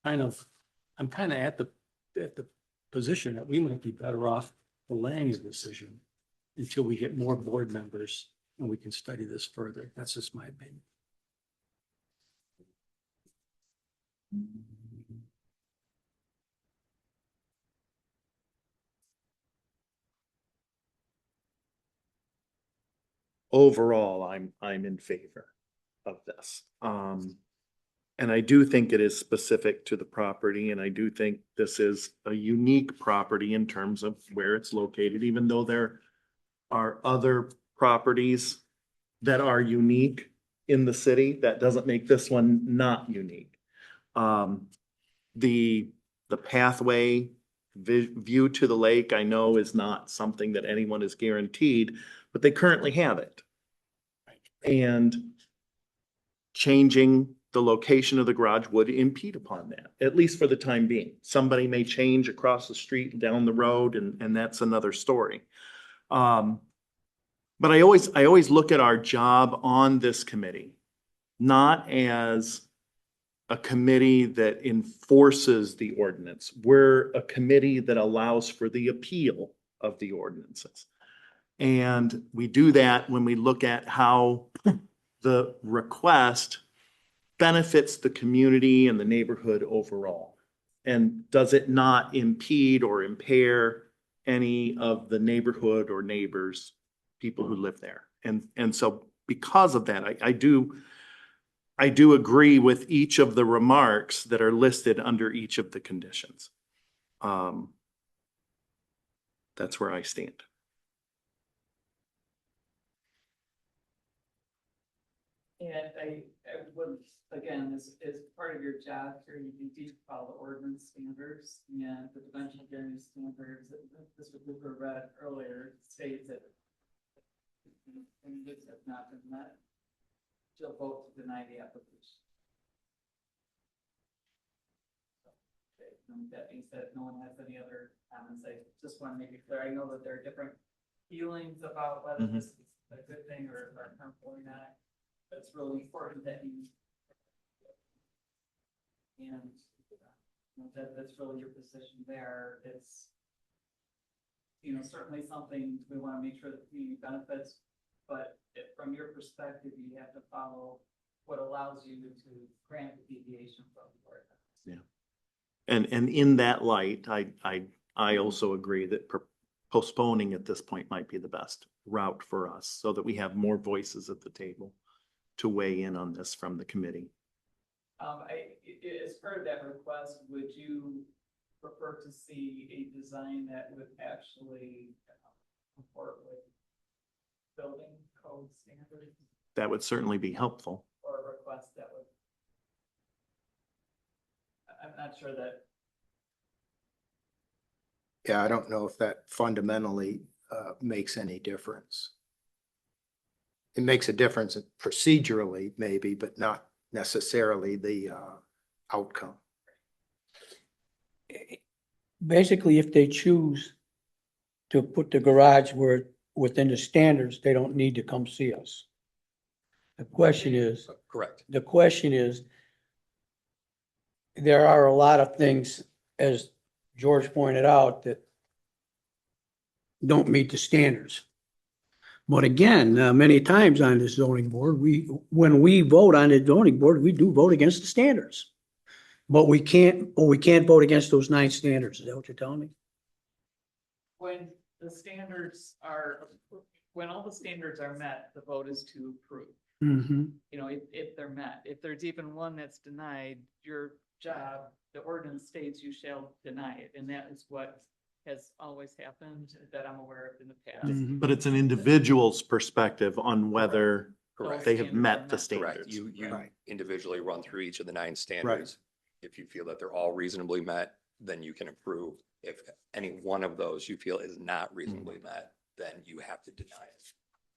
I'm kind of at the position that we might be better off delaying the decision until we get more board members and we can study this further. That's just my opinion. Overall, I'm in favor of this. And I do think it is specific to the property, and I do think this is a unique property in terms of where it's located, even though there are other properties that are unique in the city. That doesn't make this one not unique. The pathway view to the lake, I know is not something that anyone is guaranteed, but they currently have it. And changing the location of the garage would impede upon that, at least for the time being. Somebody may change across the street and down the road, and that's another story. But I always look at our job on this committee, not as a committee that enforces the ordinance. We're a committee that allows for the appeal of the ordinances. And we do that when we look at how the request benefits the community and the neighborhood overall. And does it not impede or impair any of the neighborhood or neighbors, people who live there? And so because of that, I do agree with each of the remarks that are listed under each of the conditions. That's where I stand. And I would, again, as part of your job here, you do follow the ordinance standards and the dimensional variance standards that Mr. Cooper read earlier states that things have not been met, she'll vote to deny the application. Okay, and that being said, no one has any other comments. I just want to make it clear. I know that there are different feelings about whether this is a good thing or harmful or not. But it's really important that you and that's really your position there. It's certainly something we want to make sure that the community benefits, but from your perspective, you have to follow what allows you to grant the deviation from the ordinance. Yeah. And in that light, I also agree that postponing at this point might be the best route for us so that we have more voices at the table to weigh in on this from the committee. As part of that request, would you prefer to see a design that would actually comport with building code standards? That would certainly be helpful. Or a request that would, I'm not sure that. Yeah, I don't know if that fundamentally makes any difference. It makes a difference procedurally, maybe, but not necessarily the outcome. Basically, if they choose to put the garage within the standards, they don't need to come see us. The question is, Correct. there are a lot of things, as George pointed out, that don't meet the standards. But again, many times on the zoning board, when we vote on the zoning board, we do vote against the standards. But we can't vote against those 9 standards. Is that what you're telling me? When all the standards are met, the vote is to approve. Mm-hmm. If they're met. If there's even one that's denied, your job, the ordinance states you shall deny it. And that is what has always happened that I'm aware of in the past. Mm-hmm. But it's an individual's perspective on whether Correct. they have met the Correct. standards. You Right. individually run through each of the 9 standards. If you feel that they're all reasonably met, then you can approve. If any one of those you feel is not reasonably met, then you have to deny it.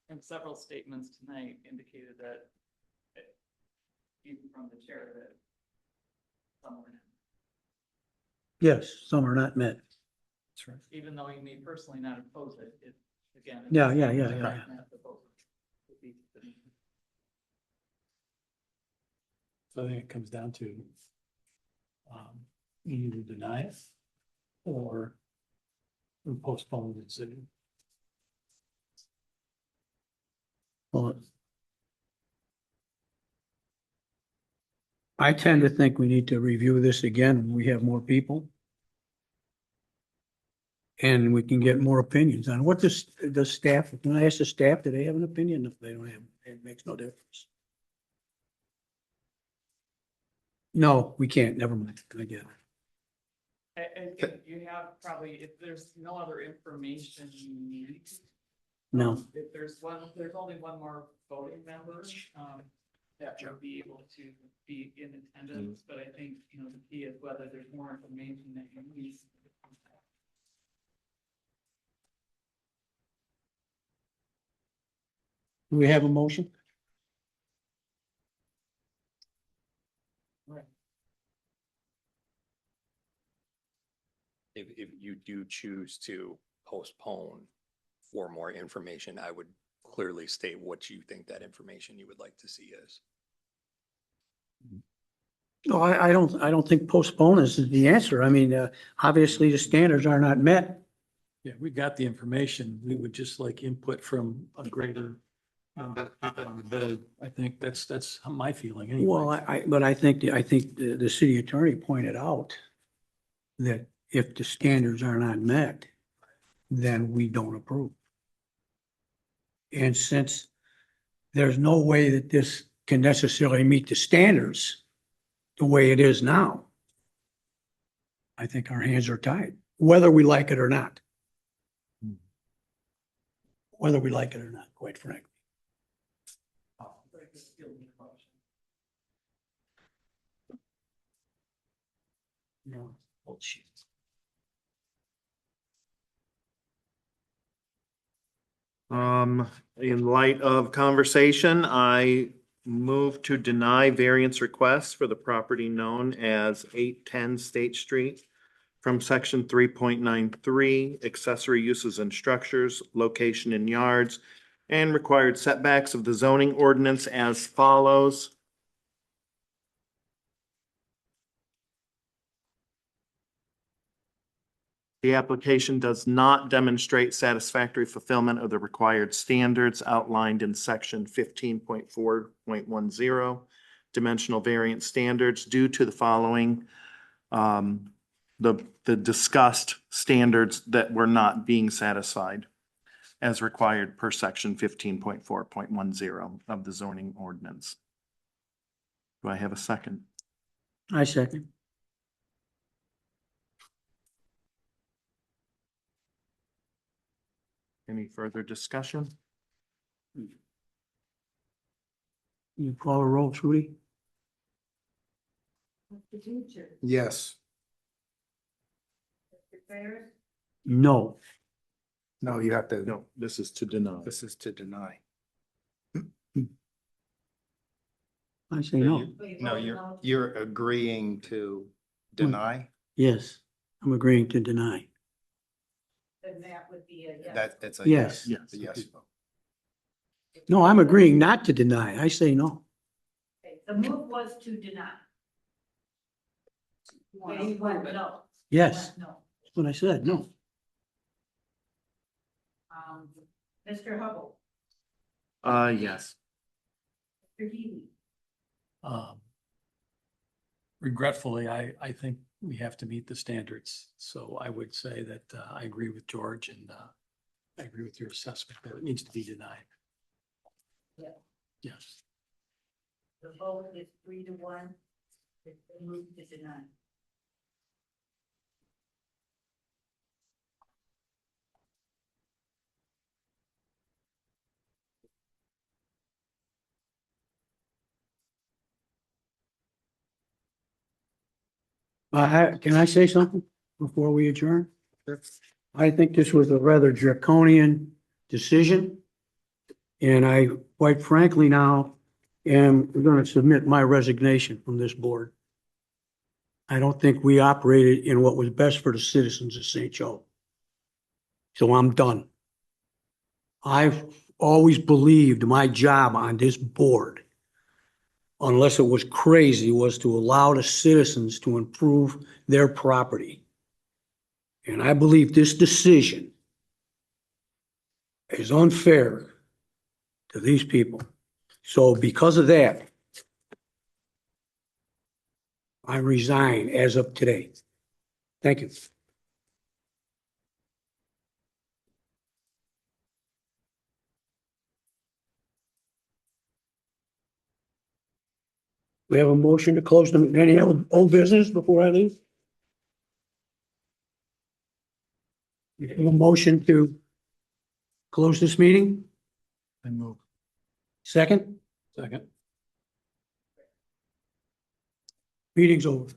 And several statements tonight indicated that, even from the chair, that some were not. Yes, some are not met. That's right. Even though you may personally not oppose it, again. Yeah. not the vote would be- So I think it comes down to you either deny it or postpone the decision. Well, I tend to think we need to review this again when we have more people. And we can get more opinions on what does staff, can I ask the staff, do they have an opinion? If they don't have, it makes no difference. No, we can't, never mind, I get it. I think you have probably, if there's no other information you need. No, If there's only one more voting member, that would be able to be in attendance, but I think, the key is whether there's more information that you need. do we have a motion? If you do choose to postpone for more information, I would clearly state what you think that information you would like to see is. No, I don't think postpone is the answer. I mean, obviously the standards are not met. Yeah, we got the information. We would just like input from a greater number of people on the board. I think that's my feeling anyway. Well, but I think the city attorney pointed out that if the standards are not met, then we don't approve. And since there's no way that this can necessarily meet the standards the way it is now, I think our hands are tied, whether we like it or not. Whether we like it or not, quite frankly. No, bullshit. In light of conversation, I move to deny variance requests for the property known as 810 State Street from section 3.93, accessory uses and structures, location in yards, and required setbacks of the zoning ordinance as follows. The application does not demonstrate satisfactory fulfillment of the required standards outlined in section 15.4.10, dimensional variance standards due to the following, the discussed standards that were not being satisfied as required per section 15.4.10 of the zoning ordinance. Do I have a second? I second. Any further discussion? You call a roll, Trudy? Mr. Kuchar, Yes. Mr. Ferris, No. No, you have to, No, this is to deny. this is to deny. I say no. No, you're agreeing to deny? Yes, I'm agreeing to deny. then that would be a yes. That's a Yes. yes. A yes vote. No, I'm agreeing not to deny. I say no. Okay, the move was to deny. Okay, you went no. Yes, You went No. that's what I said, no. Mr. Hubble, Yes. Mr. Healy, Regretfully, I think we have to meet the standards. So I would say that I agree with George and I agree with your assessment that it needs to be denied. Yeah. Yes. the vote is 3-1. It's been moved to deny. Can I say something before we adjourn? I think this was a rather draconian decision. And I, quite frankly now, am going to submit my resignation from this board. I don't think we operated in what was best for the citizens of St. Joe. So I'm done. I've always believed my job on this board unless it was crazy, was to allow the citizens to improve their property. And I believe this decision is unfair to these people. So because of that, I resign as of today. Thank you. We have a motion to close the, any old business before I leave? We have a motion to close this meeting? I move. Second? Second. Meeting's over.